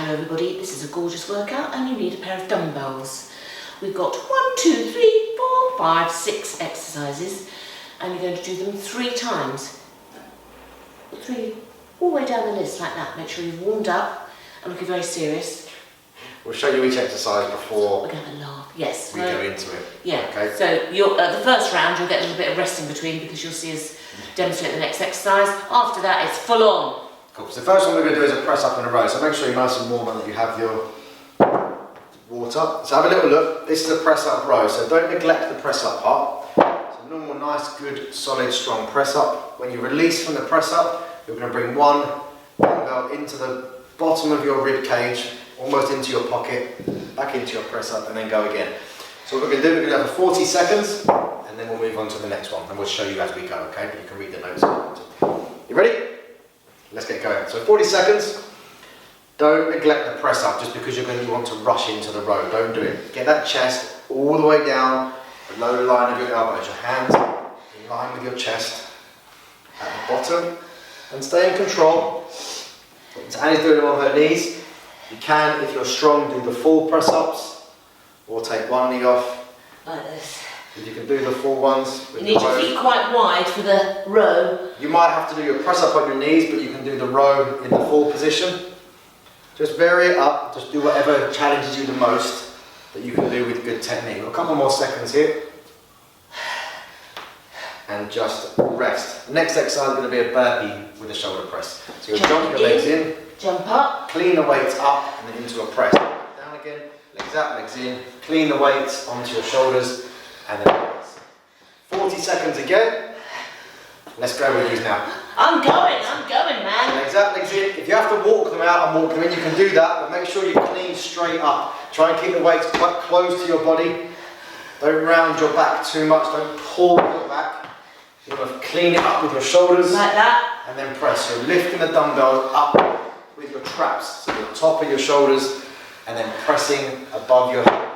Hello everybody, this is a gorgeous workout and you need a pair of dumbbells. We've got 1, 2, 3, 4, 5, 6 exercises and you're going to do them 3 times. 3 all the way down the list like that. Make sure you've warmed up and looking very serious. We'll show you each exercise before we're going to laugh. Yes. we go into it. Yeah. Okay. So the first round you'll get a little bit of rest in between because you'll see us demonstrate the next exercise. After that it's full on. Cool. So the first one we're going to do is a press up in a row. So make sure you're nice and warm and that you have your water. So have a little look. This is a press up row. So don't neglect the press up part. So normal, nice, good, solid, strong press up. When you release from the press up, you're going to bring one dumbbell into the bottom of your rib cage, almost into your pocket, back into your press up, and then go again. So what we're going to do, we're going to have 40 seconds, and then we'll move on to the next one, and we'll show you as we go, okay? You can read the notes. You ready? Let's get going. So 40 seconds. Don't neglect the press up just because you're going to want to rush into the row. Don't do it. Get that chest all the way down, below the line of your elbows. Your hands in line with your chest at the bottom, and stay in control. So Annie's doing it on her knees. You can, if you're strong, do the full press ups, or take one knee off. Like this. If you can do the full ones. You need your feet quite wide for the row. You might have to do your press up on your knees, but you can do the row in the full position. Just vary it up, just do whatever challenges you the most that you can do with good technique. A couple more seconds here. And just rest. The next exercise is going to be a burpee with a shoulder press. So you'll jump your legs in, jump up, clean the weights up, and then into a press. Down again, legs out, legs in, clean the weights onto your shoulders, and then press. 40 seconds again. Let's go with these now. I'm going, man. Legs out, legs in. If you have to walk them out and walk them in, you can do that, but make sure you clean straight up. Try and keep the weights quite close to your body. Don't round your back too much, don't pull your back. You want to clean it up with your shoulders. Like that. And then press. So lifting the dumbbell up with your traps. So the top of your shoulders and then pressing above your head.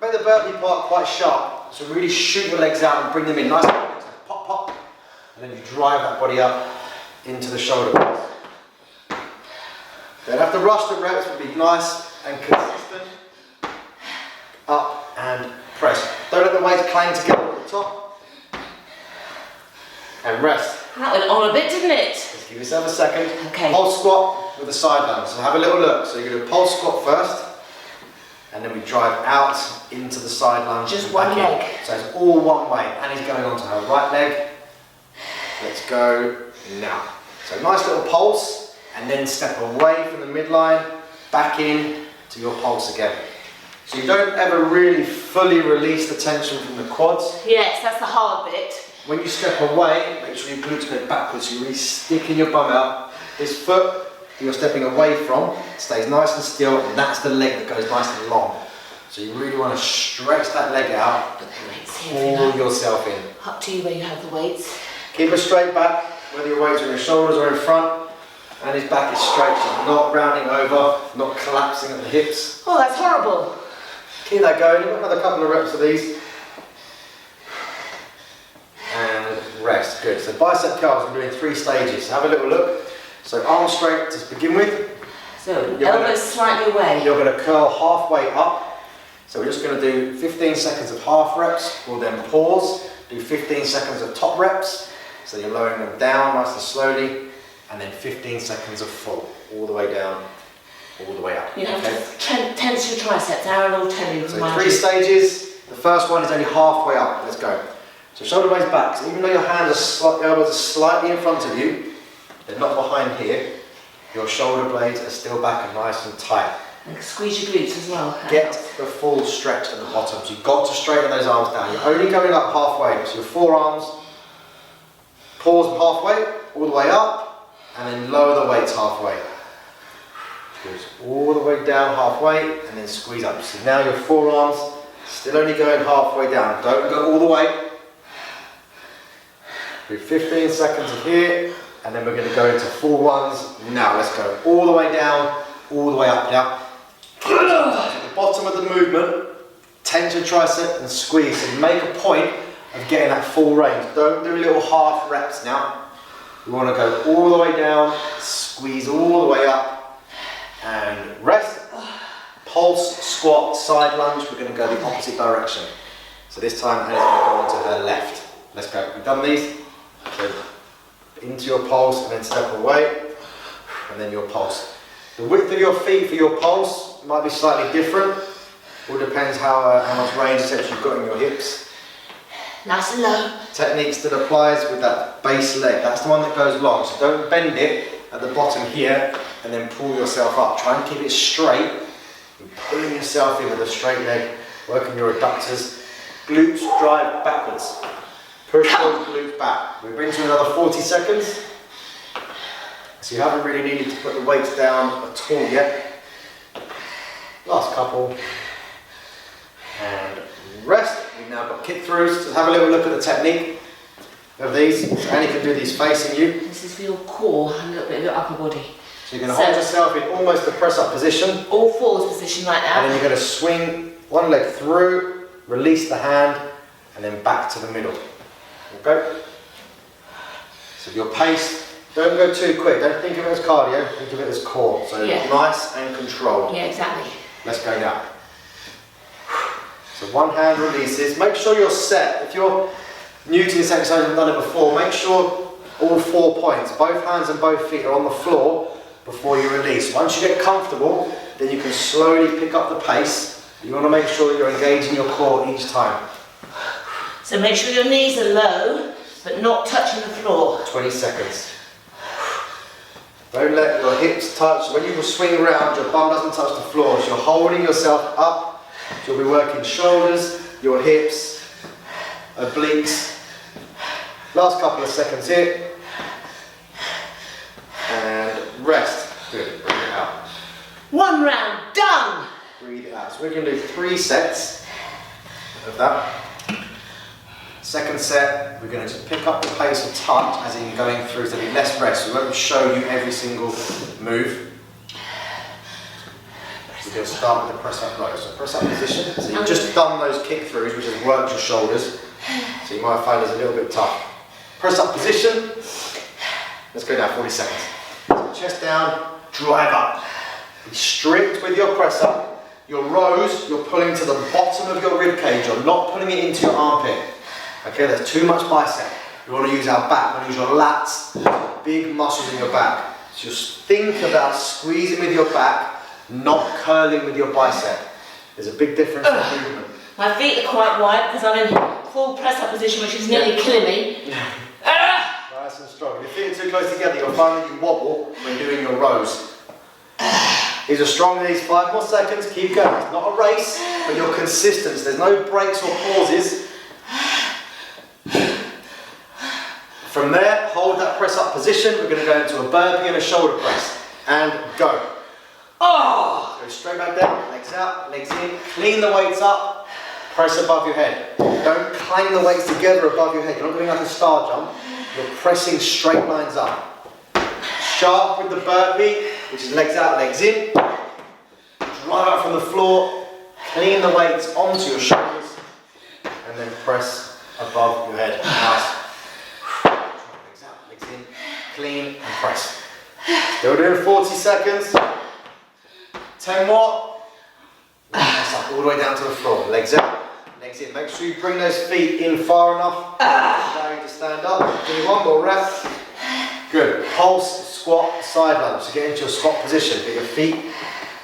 Make the burpee part quite sharp. So really shoot your legs out and bring them in. Nice and pop, pop. And then you drive that body up into the shoulder press. Don't have to rush the reps, but be nice and consistent. Up and press. Don't let the weights clang together at the top. And rest. That went on a bit, didn't it? Just give yourself a second. Okay. Pulse squat with the side lunge. So have a little look. So you're going to do a pulse squat first, and then we drive out into the side lunge. Just one leg. So it's all one way. Annie's going on to her right leg. Let's go now. So nice little pulse, and then step away from the midline, back in to your pulse again. So you don't ever really fully release the tension from the quads. Yes, that's the hard bit. When you step away, make sure your glutes go backwards, so you're really sticking your bum out. This foot that you're stepping away from stays nice and still, and that's the leg that goes nice and long. So you really want to stretch that leg out, Put the weights here, pull yourself in. Up to you where you have the weights. Keep it straight back, whether your weights are in your shoulders or in front, and his back is straight, so not rounding over, not collapsing at the hips. Oh, that's horrible. Keep that going. You've got another couple of reps of these. And rest. Good. So bicep curls, we're doing 3 stages. So have a little look. So arm straight to begin with. So elbows slightly away. You're going to curl halfway up. So we're just going to do 15 seconds of half reps. We'll then pause, do 15 seconds of top reps. So you're lowering them down nice and slowly. And then 15 seconds of full. All the way down, all the way up. You have to tense your triceps. Aaron will tell you. So 3 stages. The first one is only halfway up. Let's go. So shoulder blades back. So even though your hands are elbows are slightly in front of you, they're not behind here. Your shoulder blades are still back and nice and tight. And squeeze your glutes as well. Get the full stretch at the bottom. So you've got to straighten those arms down. You're only going up halfway. So your forearms, pause halfway, all the way up, and then lower the weights halfway. Goes all the way down halfway, and then squeeze up. So now your forearms still only going halfway down. Don't go all the way. Do 15 seconds of here, and then we're going to go into full ones. Now let's go all the way down, all the way up now. At the bottom of the movement, tense your tricep and squeeze. So make a point of getting that full range. Don't do little half reps now. We want to go all the way down, squeeze all the way up, and rest. Pulse, squat, side lunge. We're going to go the opposite direction. So this time Anna's going to go onto her left. Let's go. We've done these. So into your pulse and then step away. And then your pulse. The width of your feet for your pulse might be slightly different. All depends how much range essentially you've got in your hips. Nice and low. Techniques that applies with that base leg. That's the one that goes long. So don't bend it at the bottom here and then pull yourself up. Try and keep it straight. You're pulling yourself in with a straight leg. Working your adductors. Glutes drive backwards. Push those glutes back. We bring to another 40 seconds. So you haven't really needed to put the weights down at all yet. Last couple. And rest. We've now got kick throughs. So have a little look at the technique of these. So Annie can do these facing you. This is for your core and a little bit of your upper body. So you're going to hold yourself in almost a press up position. All fours position like that. And then you're going to swing one leg through, release the hand, and then back to the middle. Okay? So your pace, don't go too quick. Don't think of it as cardio, think of it as core. So nice and controlled. Yeah, exactly. Let's go now. So one hand releases. Make sure you're set. If you're new to this exercise and done it before, make sure all 4 points, both hands and both feet are on the floor before you release. Once you get comfortable, then you can slowly pick up the pace. You want to make sure that you're engaging your core each time. So make sure your knees are low, but not touching the floor. 20 seconds. Don't let your hips touch. When you swing around, your bum doesn't touch the floor. So you're holding yourself up. So you'll be working shoulders, your hips, obliques. Last couple of seconds here. And rest. Good. Breathe it out. One round, done. Breathe it out. So we're going to do 3 sets of that. Second set, we're going to just pick up the pace a touch as in going through, so there'll be less rest. We won't show you every single move. We're going to start with the press up row. So press up position. So you've just done those kick throughs, which has worked your shoulders. So you might find it's a little bit tough. Press up position. Let's go down 40 seconds. So chest down, drive up. Be strict with your press up. Your rows, you're pulling to the bottom of your rib cage. You're not pulling it into your armpit. Okay, there's too much bicep. You want to use our back. You want to use your lats, big muscles in your back. So just think about squeezing with your back, not curling with your bicep. There's a big difference in movement. My feet are quite wide because I'm in full press up position, which is nearly killing me. Nice and strong. If your feet are too close together, you'll find that you wobble when doing your rows. These are strong, these 5 more seconds, keep going. It's not a race, but you're consistent. So there's no breaks or pauses. From there, hold that press up position. We're going to go into a burpee and a shoulder press. And go. Oh! Go straight back down, legs out, legs in. Clean the weights up. Press above your head. Don't clang the weights together above your head. You're not doing like a star jump. You're pressing straight lines up. Sharp with the burpee, which is legs out, legs in. Drive up from the floor. Clean the weights onto your shoulders. And then press above your head. Nice. Legs out, legs in. Clean and press. Still doing 40 seconds. 10 more. Press up all the way down to the floor. Legs out, legs in. Make sure you bring those feet in far enough. Allow you to stand up. Give me one more rep. Good. Pulse, squat, side lunge. So get into your squat position. Get your feet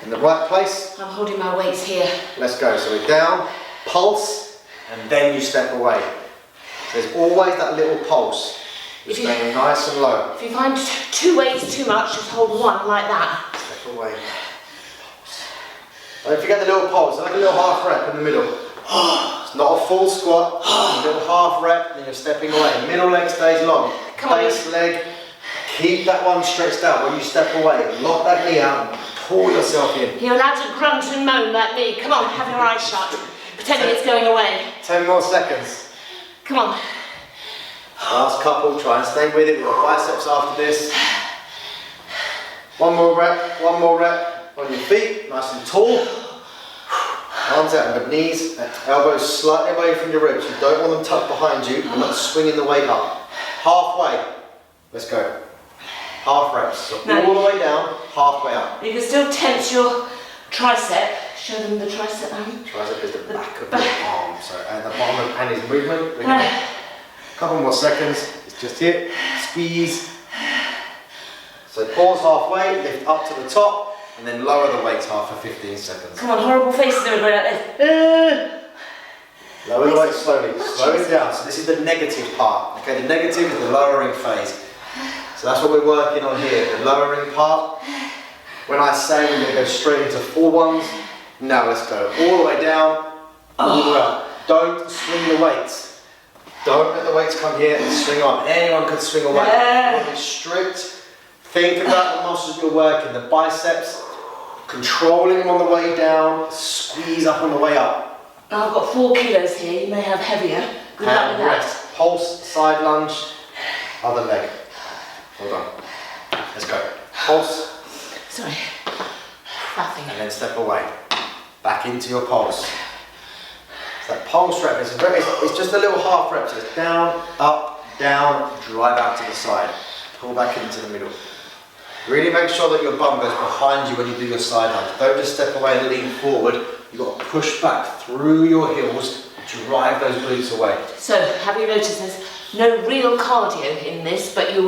in the right place. I'm holding my weights here. Let's go. So we're down, pulse, and then you step away. So there's always that little pulse. You're staying nice and low. If you find 2 weights too much, just hold one like that. Step away. Don't forget the little pulse, like a little half rep in the middle. It's not a full squat, it's a little half rep, then you're stepping away. Middle leg stays long. Base leg, keep that one stretched out when you step away. Lock that knee out and pull yourself in. You're allowed to grunt and moan like me. Come on, have your eyes shut. Pretending it's going away. 10 more seconds. Come on. Last couple, try and stay with it. We've got biceps after this. One more rep on your feet, nice and tall. Arms out and the knees, elbows slightly away from your ribs. You don't want them tucked behind you. You're not swinging the weight up. Halfway. Let's go. Half reps. So all the way down, halfway up. You can still tense your tricep, Show them the tricep, Annie. Tricep is the back of your arm. So at the bottom of Annie's movement, we're going to, a couple more seconds. It's just here. Squeeze. So pause halfway, lift up to the top, and then lower the weights half for 15 seconds. Come on, horrible faces everybody like this. Lower the weight slowly, slow it down. So this is the negative part. Okay, the negative is the lowering phase. So that's what we're working on here, the lowering part. When I say we're going to go straight into full ones, now let's go all the way down, all the way up. Don't swing the weights. Don't let the weights come here and swing on. Anyone can swing a weight. You want to be strict. Think about the muscles you're working, the biceps, controlling them on the way down, squeeze up on the way up. I've got 4 kilos here, you may have heavier. Good luck with that. Rest. Pulse, side lunge, other leg. Hold on. Let's go. Pulse. Sorry. Nothing. And then step away. Back into your pulse. So that pulse rep is it's just a little half rep. So it's down, up, down, drive out to the side. Pull back into the middle. Really make sure that your bum goes behind you when you do your side lunge. Don't just step away and lean forward. You've got to push back through your heels, drive those glutes away. So, have you noticed there's no real cardio in this, but your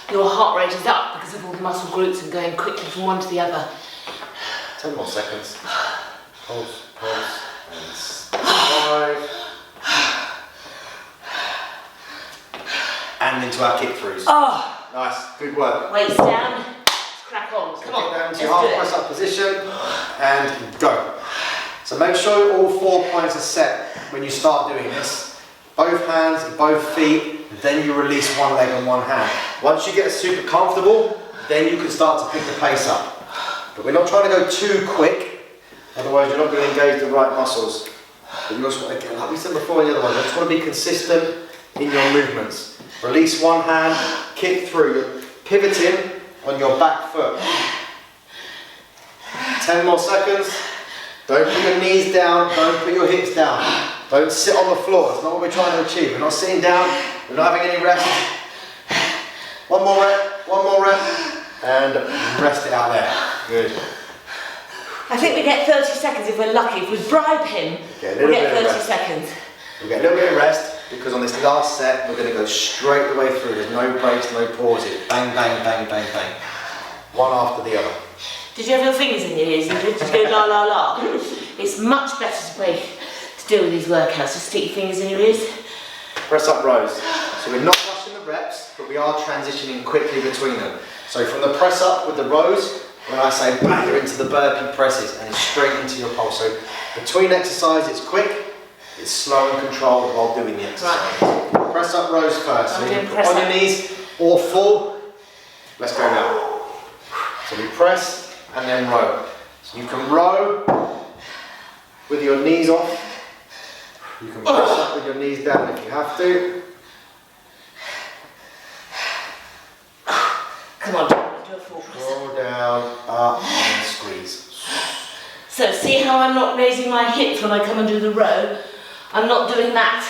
heart rate is up because of all the muscle groups and going quickly from one to the other. 10 more seconds. Pulse, pulse, and 5. And into our kick throughs. Oh! Nice, good work. Weights down, let's crack on. Come on, down to let's your half do it. press up position and go. So make sure all 4 points are set when you start doing this. Both hands, both feet, then you release one leg and one hand. Once you get super comfortable, then you can start to pick the pace up. But we're not trying to go too quick, otherwise you're not going to engage the right muscles. But you also want to, like we said before in the other one, you just want to be consistent in your movements. Release one hand, kick through, you're pivoting on your back foot. 10 more seconds. Don't put your knees down, don't put your hips down. Don't sit on the floor, that's not what we're trying to achieve. We're not sitting down, we're not having any rest. One more rep, and rest it out there. Good. I think we get 30 seconds if we're lucky. If we bribe him, we'll get 30 seconds. We'll get a little bit of rest, because on this last set, we're going to go straight the way through. There's no breaks, no pauses. Bang, bang, bang, bang, bang. One after the other. Did you have your fingers in your ears and just go la la la? It's much better way to deal with these workouts. Just stick your fingers in your ears. Press up rows. So we're not rushing the reps, but we are transitioning quickly between them. So from the press up with the rows, when I say bang, you're into the burpee presses and it's straight into your pulse. So between exercise, it's quick, it's slow and controlled while doing the exercise. Right. Press up rows first. So you put on your knees or full. Let's go now. So we press and then row. So you can row with your knees off. You can press up with your knees down if you have to. Come on, do a full press. Roll down, up and squeeze. So see how I'm not raising my hips when I come and do the row? I'm not doing that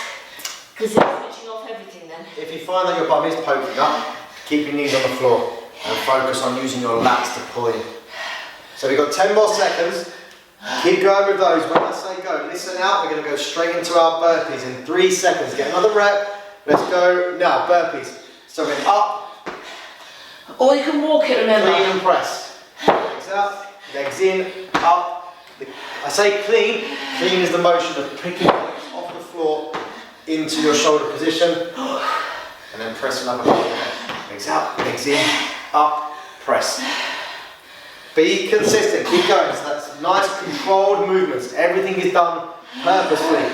because it's switching off everything then. If you find that your bum is poking up, keep your knees on the floor and focus on using your lats to pull in. So we've got 10 more seconds. Keep going with those. When I say go, listen out. We're going to go straight into our burpees in 3 seconds. Get another rep. Let's go now. Burpees. So we're up. Or you can walk it, remember. Clean and press. Legs up, legs in, up. I say clean. Clean is the motion of picking legs off the floor into your shoulder position and then pressing up above your head. Legs out, legs in, up, press. Be consistent, keep going. So that's nice controlled movements. Everything is done purposefully.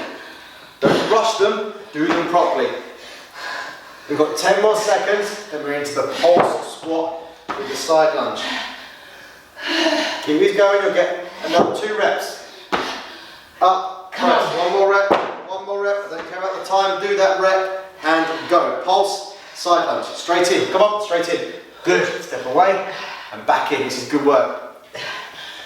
Don't rush them, do them properly. We've got 10 more seconds, then we're into the pulse squat with the side lunge. Keep these going, you'll get another 2 reps. Up, press, one more rep, I don't care about the time, do that rep and go. Pulse, side lunge, straight in, come on, straight in. Good, step away and back in, this is good work.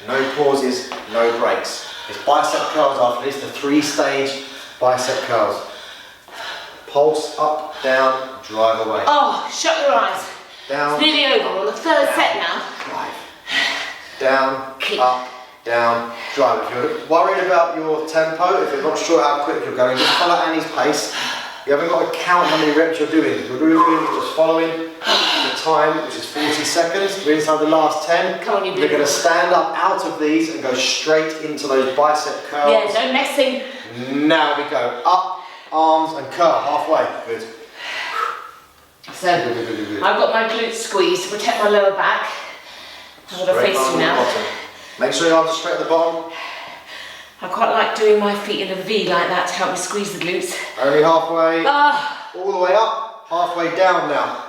No pauses, no breaks. It's bicep curls after this, the 3-stage bicep curls. Pulse, up, down, drive away. Oh, shut your eyes. Down. It's nearly over, on the 3rd set now. Drive. Down, Keep. up, down, drive. If you're worried about your tempo, if you're not sure how quick you're going, just follow Annie's pace. You haven't got to count how many reps you're doing. You're really just following the time, which is 40 seconds. We're inside the last 10. Come on, you We're going to stand up out of these and go straight into those bicep curls. Yeah, no messing. Now we go up, arms and curl, halfway. Good. So, I've got my glutes squeezed to protect my lower back. I'm going to face you now. Make sure your arms are straight at the bottom. I quite like doing my feet in a V like that to help me squeeze the glutes. Only halfway, all the way up, halfway down now.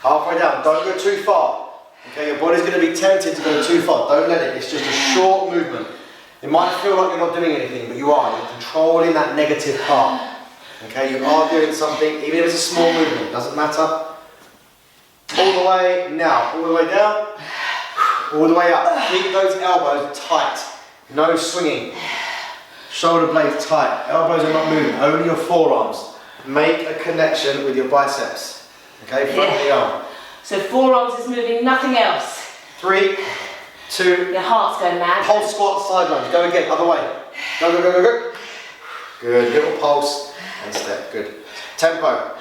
Halfway down, don't go too far. Okay, your body's going to be tempted to go too far. Don't let it, it's just a short movement. It might feel like you're not doing anything, but you are. You're controlling that negative part. Okay, you are doing something, even if it's a small movement, it doesn't matter. All the way, now, all the way down, all the way up. Keep those elbows tight. No swinging. Shoulder blades tight. Elbows are not moving. Only your forearms. Make a connection with your biceps. Okay, front of the arm. So forearms is moving, nothing else. 3, 2. Your heart's going mad. Pulse squat, side lunge. Go again, other way. Go, go, go, go, go. Good. Little pulse and step. Good. Tempo.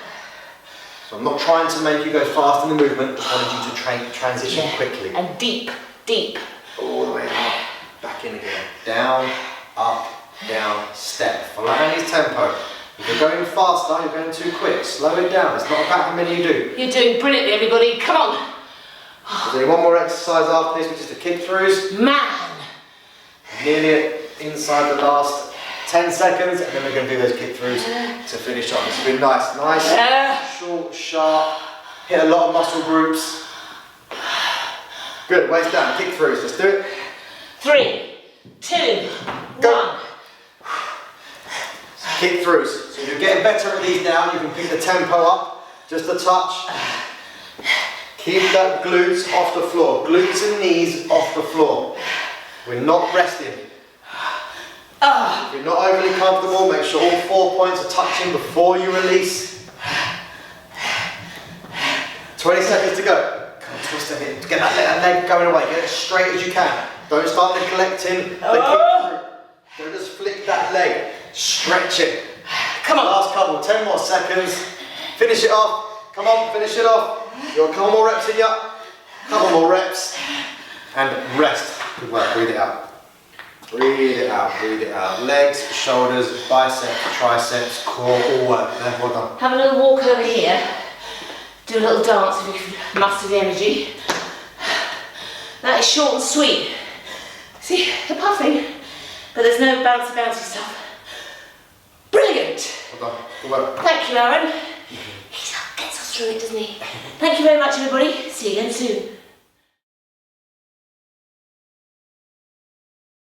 So I'm not trying to make you go fast in the movement. I wanted you to transition quickly. And deep, deep. All the way up. Back in again. Down, up, down, step. Follow Annie's tempo. If you're going faster, you're going too quick. Slow it down. It's not about how many you do. You're doing brilliantly, everybody. Come on. We're doing one more exercise after this, which is the kick throughs. Man. Nearly inside the last 10 seconds, and then we're going to do those kick throughs to finish off. This will be nice, short, sharp. Hit a lot of muscle groups. Good. Waist down. Kick throughs. Let's do it. 3, 2, Go. 1. Kick throughs. So if you're getting better at these now, you can pick the tempo up, just a touch. Keep that glutes off the floor. Glutes and knees off the floor. We're not resting. If you're not overly comfortable, make sure all 4 points are touching before you release. 20 seconds to go. Come on, twist a bit. Get that leg going away. Get it as straight as you can. Don't start neglecting the kick through. Don't just flick that leg. Stretch it. Come on. Last couple, 10 more seconds. Finish it off. Come on, finish it off. You've got a couple more reps in you. Couple more reps. And rest. Good work. Breathe it out. Breathe it out. Breathe it out. Legs, shoulders, biceps, triceps, core, all work. There, well done. Have a little walk over here. Do a little dance if you can muster the energy. That is short and sweet. See, the puffing, but there's no bouncy stuff. Brilliant! Well done. Good work. Thank you, Aaron. He gets us through it, doesn't he? Thank you very much, everybody. See you again soon.